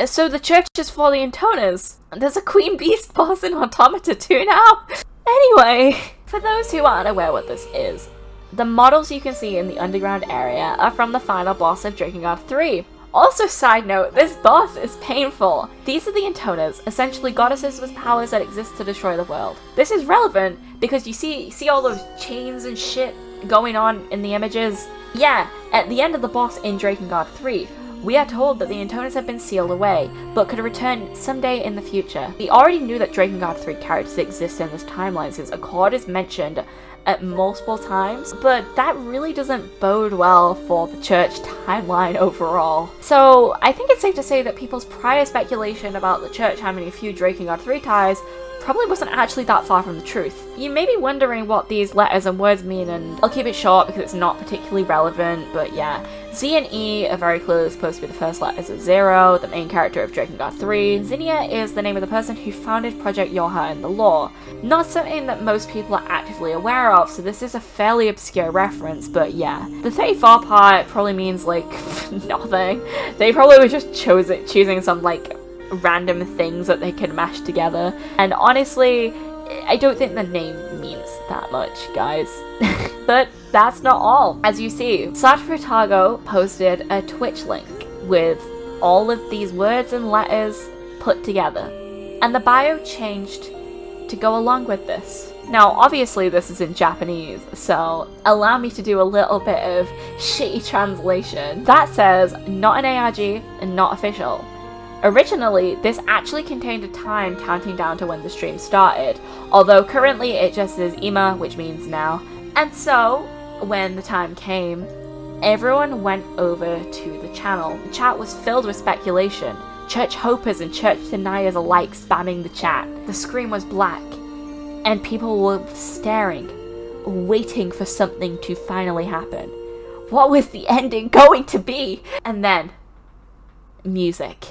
S2: So the church is for the intoners. There's a Queen Beast boss in Automata 2 now. Anyway, for those who aren't aware what this is, the models you can see in the underground area are from the final boss of Drakengard 3. Also, side note, this boss is painful. These are the intoners, essentially goddesses with powers that exist to destroy the world. This is relevant because you see all those chains and shit going on in the images? Yeah, at the end of the boss in Drakengard 3, we are told that the intoners have been sealed away, but could return someday in the future. We already knew that Drakengard 3 characters exist in this timeline since Accord is mentioned at multiple times, but that really doesn't bode well for the church timeline overall. So I think it's safe to say that people's prior speculation about the church having a few Drakengard 3 ties probably wasn't actually that far from the truth. You may be wondering what these letters and words mean, and I'll keep it short because it's not particularly relevant, but yeah. Z and E are very clearly supposed to be the first letters of Zero, the main character of Drakengard 3. NieR is the name of the person who founded Project YoRHa in the lore. Not something that most people are actively aware of, so this is a fairly obscure reference, but yeah. The 34 part probably means like nothing. They probably were just choosing some like random things that they could mash together, and honestly, I don't think the name means that much, guys. But that's not all. As you see, sadfutago posted a Twitch link with all of these words and letters put together, and the bio changed to go along with this. Now, obviously this is in Japanese, so allow me to do a little bit of shitty translation. That says, not an ARG and not official. Originally, this actually contained a time counting down to when the stream started, although currently it just says ima, which means now. And so, when the time came, everyone went over to the channel. The chat was filled with speculation, church hopers and church deniers alike spamming the chat. The screen was black, and people were staring, waiting for something to finally happen. What was the ending going to be? And then, music.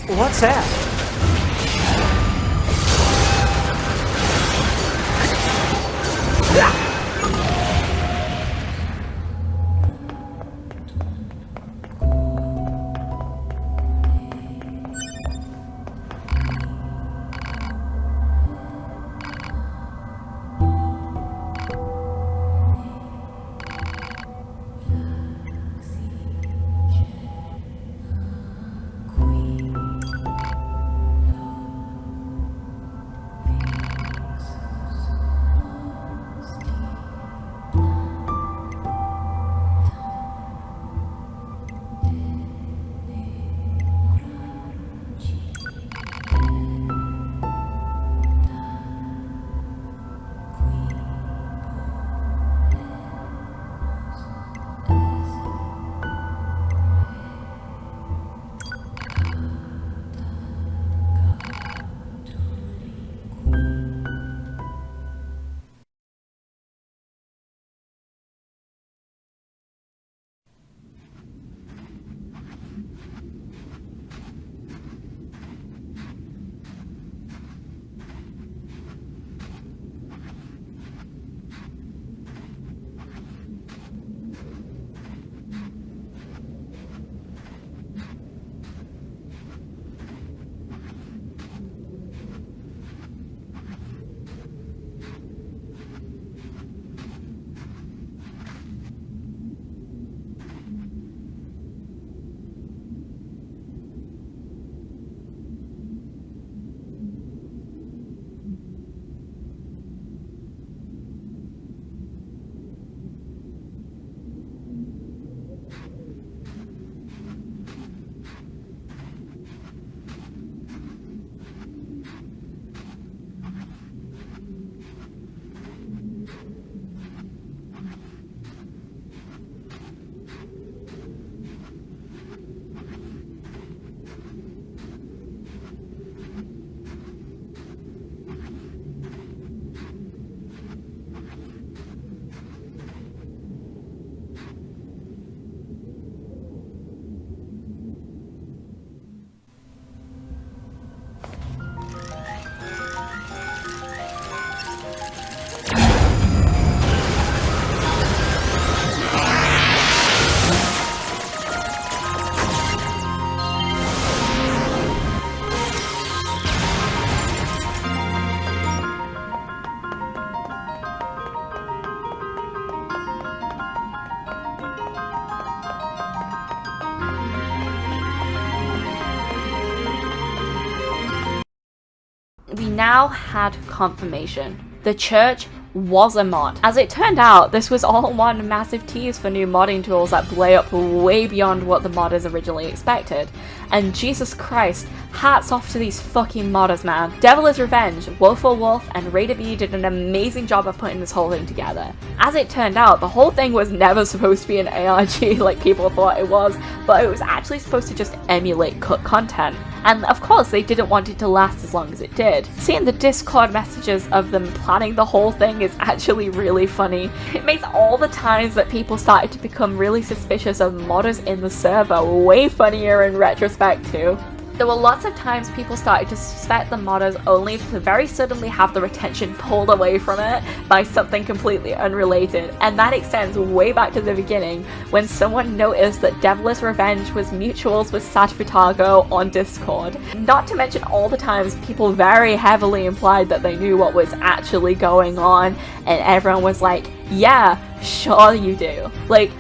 S3: What's that?
S2: we now had confirmation. The church was a mod. As it turned out, this was all one massive tease for new modding tools that play up way beyond what the modders originally expected. And Jesus Christ, hats off to these fucking modders, man. Devila's Revenge, Woeful Wolf, and Raider B did an amazing job of putting this whole thing together. As it turned out, the whole thing was never supposed to be an ARG like people thought it was, but it was actually supposed to just emulate cut content. And of course, they didn't want it to last as long as it did. Seeing the Discord messages of them planning the whole thing is actually really funny. It makes all the times that people started to become really suspicious of modders in the server way funnier in retrospect too. There were lots of times people started to suspect the modders only to very suddenly have their attention pulled away from it by something completely unrelated, and that extends way back to the beginning when someone noticed that Devila's Revenge was mutuals with sadfutago on Discord. Not to mention all the times people very heavily implied that they knew what was actually going on, and everyone was like, yeah, sure you do. Like,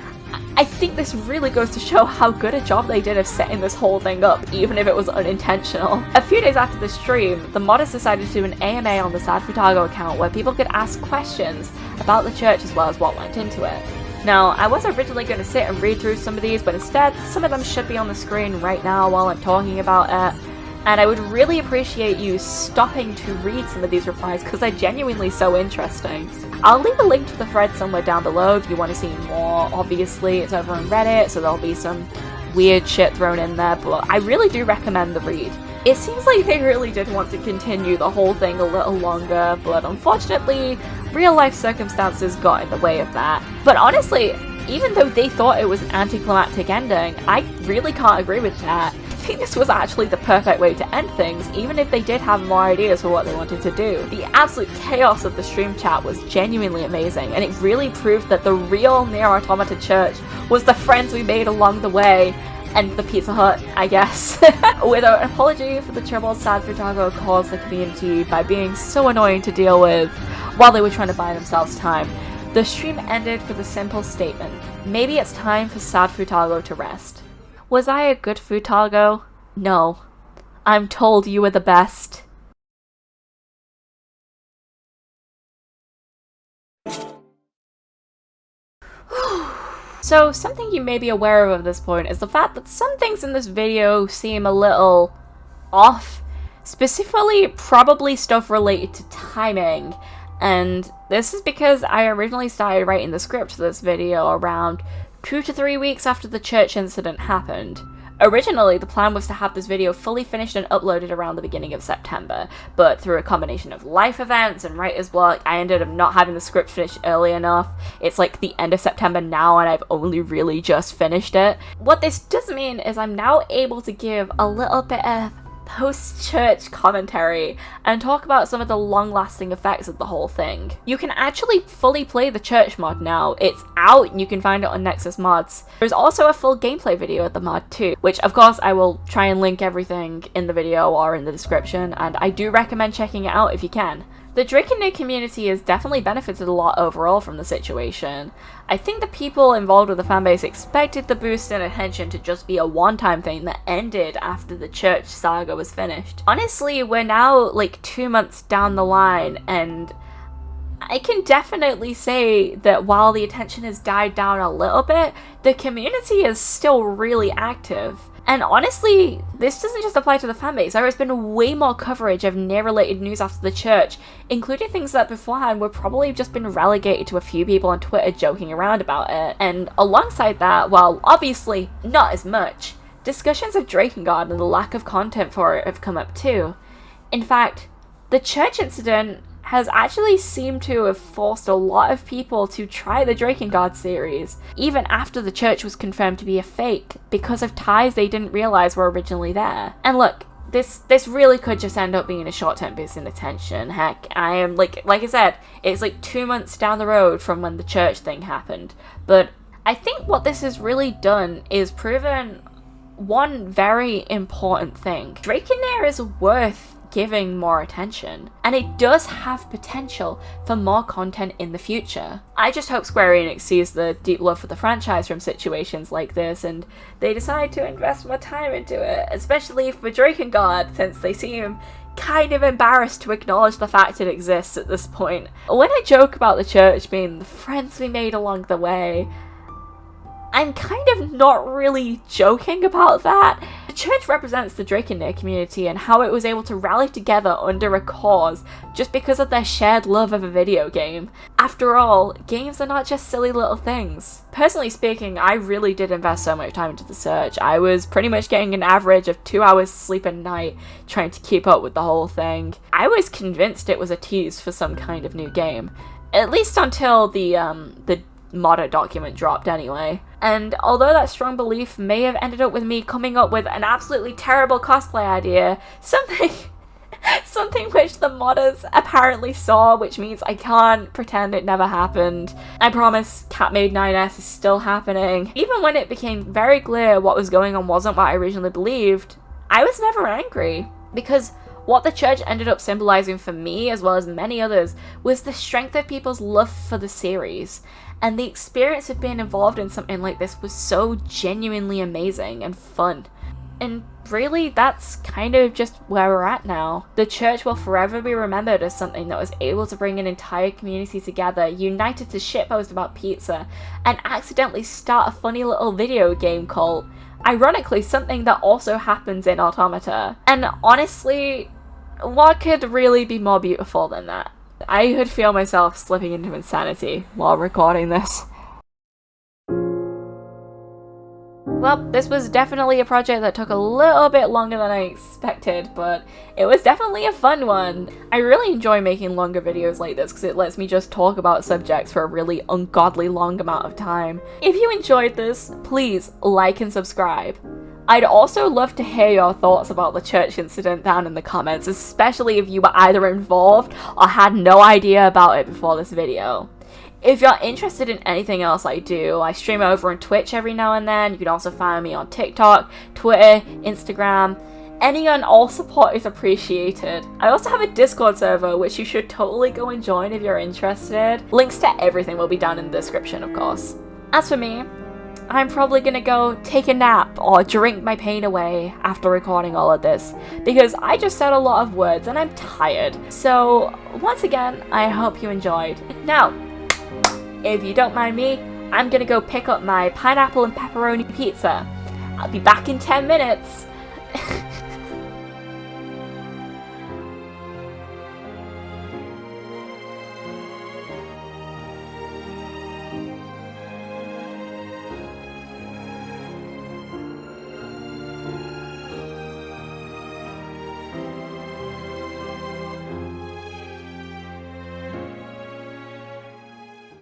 S2: I think this really goes to show how good a job they did of setting this whole thing up, even if it was unintentional. A few days after the stream, the modders decided to do an AMA on the sadfutago account where people could ask questions about the church as well as what went into it. Now, I was originally going to sit and read through some of these, but instead, some of them should be on the screen right now while I'm talking about it. And I would really appreciate you stopping to read some of these replies because they're genuinely so interesting. I'll leave a link to the thread somewhere down below if you want to see more. Obviously, it's over on Reddit, so there'll be some weird shit thrown in there, but I really do recommend the read. It seems like they really did want to continue the whole thing a little longer, but unfortunately, real life circumstances got in the way of that. But honestly, even though they thought it was an anticlimactic ending, I really can't agree with that. I think this was actually the perfect way to end things, even if they did have more ideas for what they wanted to do. The absolute chaos of the stream chat was genuinely amazing, and it really proved that the real NieR Automata church was the friends we made along the way, and the Pizza Hut, I guess. With an apology for the trouble sadfutago caused the community by being so annoying to deal with while they were trying to buy themselves time, the stream ended with a simple statement: maybe it's time for sadfutago to rest. Was I a good futago? No. I'm told you were the best. So, something you may be aware of at this point is the fact that some things in this video seem a little off. Specifically, probably stuff related to timing. And this is because I originally started writing the script for this video around 2 to 3 weeks after the church incident happened. Originally, the plan was to have this video fully finished and uploaded around the beginning of September, but through a combination of life events and writer's block, I ended up not having the script finished early enough. It's like the end of September now and I've only really just finished it. What this does mean is I'm now able to give a little bit of post-church commentary and talk about some of the long-lasting effects of the whole thing. You can actually fully play the church mod now. It's out and you can find it on Nexus Mods. There's also a full gameplay video of the mod too, which of course I will try and link everything in the video or in the description, and I do recommend checking it out if you can. The Drakenier community has definitely benefited a lot overall from the situation. I think the people involved with the fanbase expected the boost in attention to just be a one-time thing that ended after the church saga was finished. Honestly, we're now like 2 months down the line, and I can definitely say that while the attention has died down a little bit, the community is still really active. And honestly, this doesn't just apply to the fanbase. There has been way more coverage of NieR-related news after the church, including things that beforehand would probably have just been relegated to a few people on Twitter joking around about it. And alongside that, while obviously not as much, discussions of Drakengard and the lack of content for it have come up too. In fact, the church incident has actually seemed to have forced a lot of people to try the Drakengard series, even after the church was confirmed to be a fake, because of ties they didn't realize were originally there. And look, this really could just end up being a short-term boost in attention. Heck, I am, like I said, it's like 2 months down the road from when the church thing happened. But I think what this has really done is proven one very important thing. Drakenier is worth giving more attention, and it does have potential for more content in the future. I just hope Square Enix sees the deep love for the franchise from situations like this and they decide to invest more time into it, especially for Drakengard, since they seem kind of embarrassed to acknowledge the fact it exists at this point. When I joke about the church being the friends we made along the way, I'm kind of not really joking about that. The church represents the Drakenier community and how it was able to rally together under a cause just because of their shared love of a video game. After all, games are not just silly little things. Personally speaking, I really did invest so much time into the search. I was pretty much getting an average of 2 hours sleep a night trying to keep up with the whole thing. I was convinced it was a tease for some kind of new game. At least until the modder document dropped anyway. And although that strong belief may have ended up with me coming up with an absolutely terrible cosplay idea, something which the modders apparently saw, which means I can't pretend it never happened. I promise Cat Made 9S is still happening. Even when it became very clear what was going on wasn't what I originally believed, I was never angry, because what the church ended up symbolizing for me, as well as many others, was the strength of people's love for the series. And the experience of being involved in something like this was so genuinely amazing and fun. And really, that's kind of just where we're at now. The church will forever be remembered as something that was able to bring an entire community together, united to shitpost about pizza, and accidentally start a funny little video game cult. Ironically, something that also happens in Automata. And honestly, what could really be more beautiful than that? I could feel myself slipping into insanity while recording this. Well, this was definitely a project that took a little bit longer than I expected, but it was definitely a fun one. I really enjoy making longer videos like this because it lets me just talk about subjects for a really ungodly long amount of time. If you enjoyed this, please like and subscribe. I'd also love to hear your thoughts about the church incident down in the comments, especially if you were either involved or had no idea about it before this video. If you're interested in anything else I do, I stream over on Twitch every now and then. You can also find me on TikTok, Twitter, Instagram. Any and all support is appreciated. I also have a Discord server, which you should totally go and join if you're interested. Links to everything will be down in the description, of course. As for me, I'm probably gonna go take a nap or drink my pain away after recording all of this, because I just said a lot of words and I'm tired. So once again, I hope you enjoyed. Now, if you don't mind me, I'm gonna go pick up my pineapple and pepperoni pizza. I'll be back in 10 minutes.